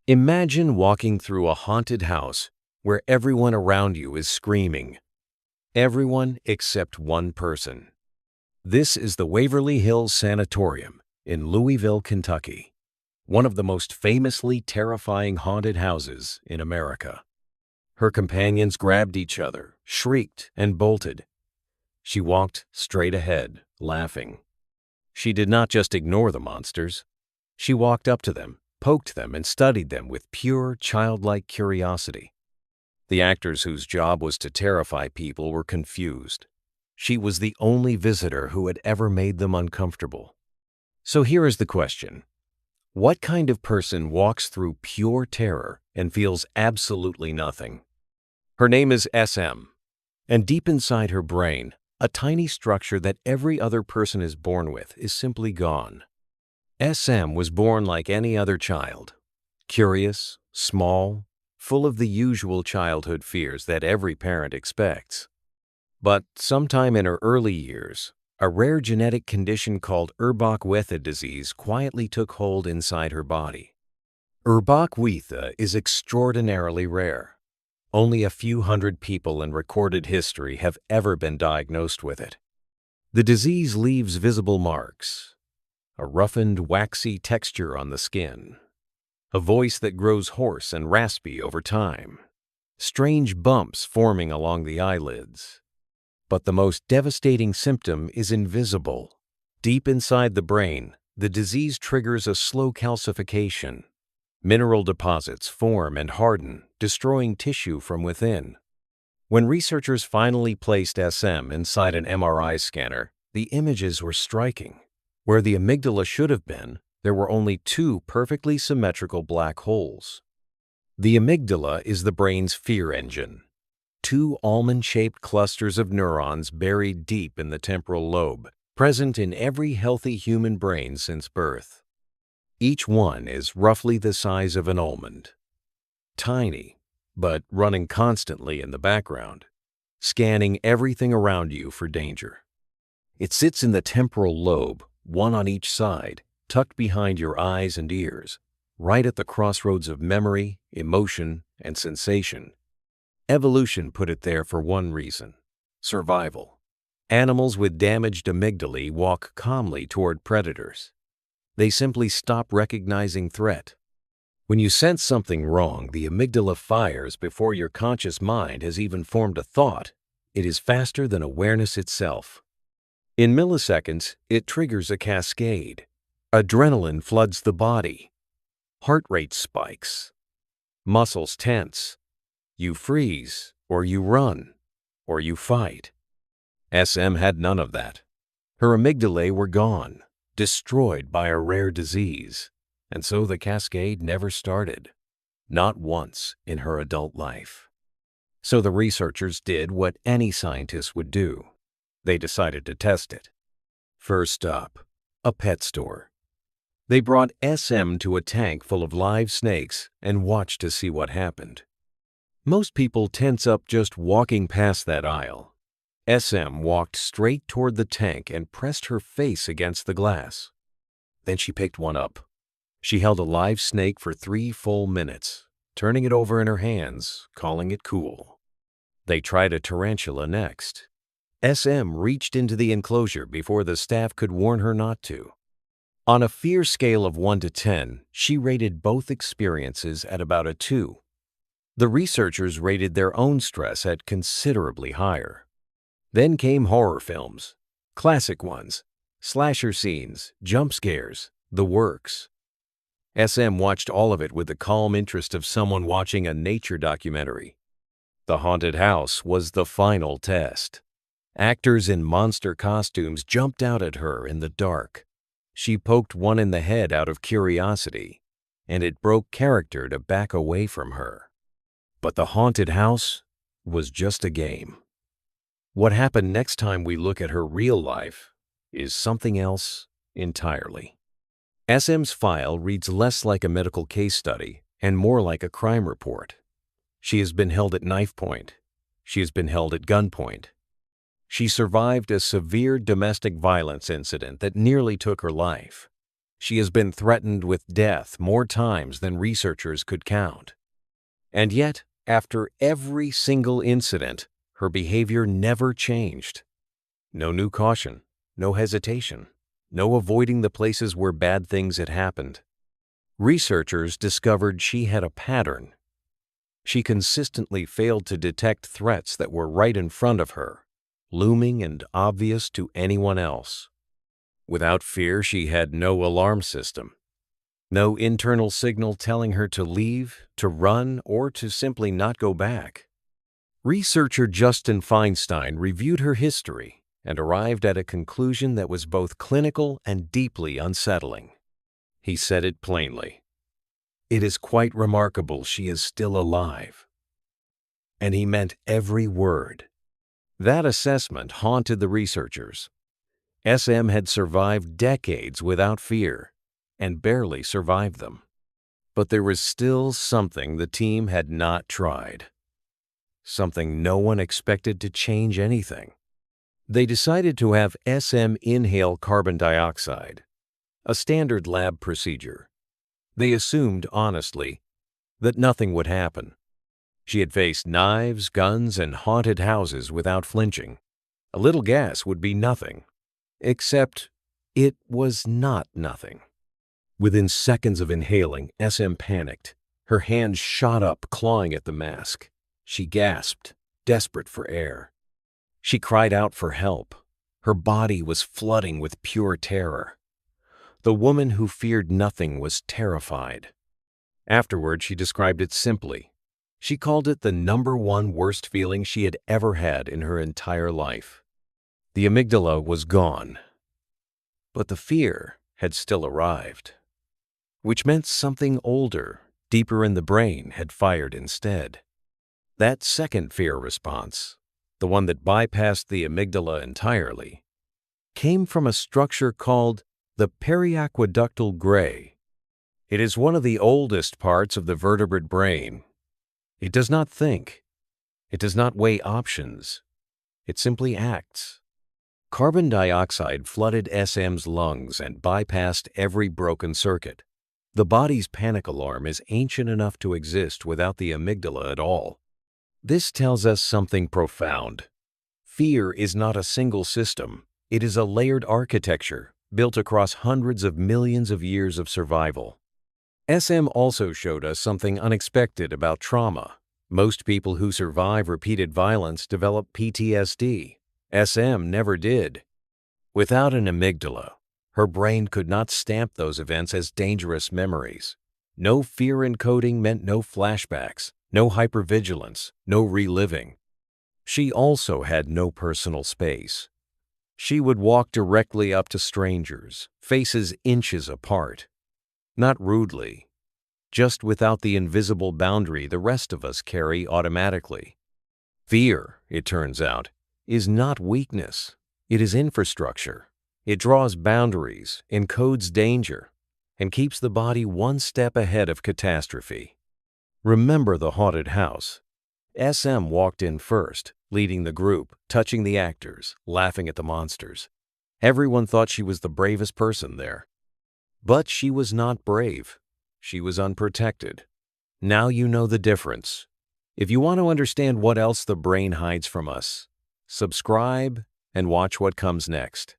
Imagine walking through a haunted house where everyone around you is screaming. Everyone except one person. This is the Waverly Hills Sanatorium in Louisville, Kentucky, one of the most famously terrifying haunted houses in America. Her companions grabbed each other, shrieked, and bolted. She walked straight ahead, laughing. She did not just ignore the monsters. She walked up to them, poked them, and studied them with pure, childlike curiosity. The actors whose job was to terrify people were confused. She was the only visitor who had ever made them uncomfortable. So here is the question. What kind of person walks through pure terror and feels absolutely nothing? Her name is SM, and deep inside her brain, a tiny structure that every other person is born with is simply gone. SM was born like any other child, curious, small, full of the usual childhood fears that every parent expects. But sometime in her early years, a rare genetic condition called Urbach-Wiethe disease quietly took hold inside her body. Urbach-Wiethe is extraordinarily rare. Only a few hundred people in recorded history have ever been diagnosed with it. The disease leaves visible marks, a roughened, waxy texture on the skin, a voice that grows hoarse and raspy over time, strange bumps forming along the eyelids. But the most devastating symptom is invisible. Deep inside the brain, the disease triggers a slow calcification. Mineral deposits form and harden, destroying tissue from within. When researchers finally placed SM inside an MRI scanner, the images were striking. Where the amygdala should have been, there were only two perfectly symmetrical black holes. The amygdala is the brain's fear engine. Two almond-shaped clusters of neurons buried deep in the temporal lobe, present in every healthy human brain since birth. Each one is roughly the size of an almond. Tiny, but running constantly in the background, scanning everything around you for danger. It sits in the temporal lobe, one on each side, tucked behind your eyes and ears, right at the crossroads of memory, emotion, and sensation. Evolution put it there for one reason: survival. Animals with damaged amygdalae walk calmly toward predators. They simply stop recognizing threat. When you sense something wrong, the amygdala fires before your conscious mind has even formed a thought. It is faster than awareness itself. In milliseconds, it triggers a cascade. Adrenaline floods the body. Heart rate spikes. Muscles tense. You freeze, or you run, or you fight. SM had none of that. Her amygdalae were gone, destroyed by a rare disease, and so the cascade never started. Not once in her adult life. So the researchers did what any scientist would do. They decided to test it. First up, a pet store. They brought SM to a tank full of live snakes and watched to see what happened. Most people tense up just walking past that aisle. SM walked straight toward the tank and pressed her face against the glass. Then she picked one up. She held a live snake for 3 full minutes, turning it over in her hands, calling it cool. They tried a tarantula next. SM reached into the enclosure before the staff could warn her not to. On a fear scale of 1 to 10, she rated both experiences at about a 2. The researchers rated their own stress at considerably higher. Then came horror films, classic ones, slasher scenes, jump scares, the works. SM watched all of it with the calm interest of someone watching a nature documentary. The haunted house was the final test. Actors in monster costumes jumped out at her in the dark. She poked one in the head out of curiosity, and it broke character to back away from her. But the haunted house was just a game. What happened next time we look at her real life is something else entirely. SM's file reads less like a medical case study and more like a crime report. She has been held at knife point. She has been held at gunpoint. She survived a severe domestic violence incident that nearly took her life. She has been threatened with death more times than researchers could count. And yet, after every single incident, her behavior never changed. No new caution, no hesitation, no avoiding the places where bad things had happened. Researchers discovered she had a pattern. She consistently failed to detect threats that were right in front of her, looming and obvious to anyone else. Without fear, she had no alarm system, no internal signal telling her to leave, to run, or to simply not go back. Researcher Justin Feinstein reviewed her history and arrived at a conclusion that was both clinical and deeply unsettling. He said it plainly. "It is quite remarkable she is still alive." And he meant every word. That assessment haunted the researchers. SM had survived decades without fear, and barely survived them. But there was still something the team had not tried. Something no one expected to change anything. They decided to have SM inhale carbon dioxide, a standard lab procedure. They assumed, honestly, that nothing would happen. She had faced knives, guns, and haunted houses without flinching. A little gas would be nothing. Except it was not nothing. Within seconds of inhaling, SM panicked. Her hands shot up, clawing at the mask. She gasped, desperate for air. She cried out for help. Her body was flooding with pure terror. The woman who feared nothing was terrified. Afterward, she described it simply. She called it the #1 worst feeling she had ever had in her entire life. The amygdala was gone, but the fear had still arrived, which meant something older, deeper in the brain, had fired instead. That second fear response, the one that bypassed the amygdala entirely, came from a structure called the periaqueductal gray. It is one of the oldest parts of the vertebrate brain. It does not think. It does not weigh options. It simply acts. Carbon dioxide flooded SM's lungs and bypassed every broken circuit. The body's panic alarm is ancient enough to exist without the amygdala at all. This tells us something profound. Fear is not a single system. It is a layered architecture built across hundreds of millions of years of survival. SM also showed us something unexpected about trauma. Most people who survive repeated violence develop PTSD. SM never did. Without an amygdala, her brain could not stamp those events as dangerous memories. No fear encoding meant no flashbacks, no hypervigilance, no reliving. She also had no personal space. She would walk directly up to strangers, faces inches apart. Not rudely, just without the invisible boundary the rest of us carry automatically. Fear, it turns out, is not weakness. It is infrastructure. It draws boundaries, encodes danger, and keeps the body one step ahead of catastrophe. Remember the haunted house. SM walked in first, leading the group, touching the actors, laughing at the monsters. Everyone thought she was the bravest person there. But she was not brave. She was unprotected. Now you know the difference. If you want to understand what else the brain hides from us, subscribe and watch what comes next.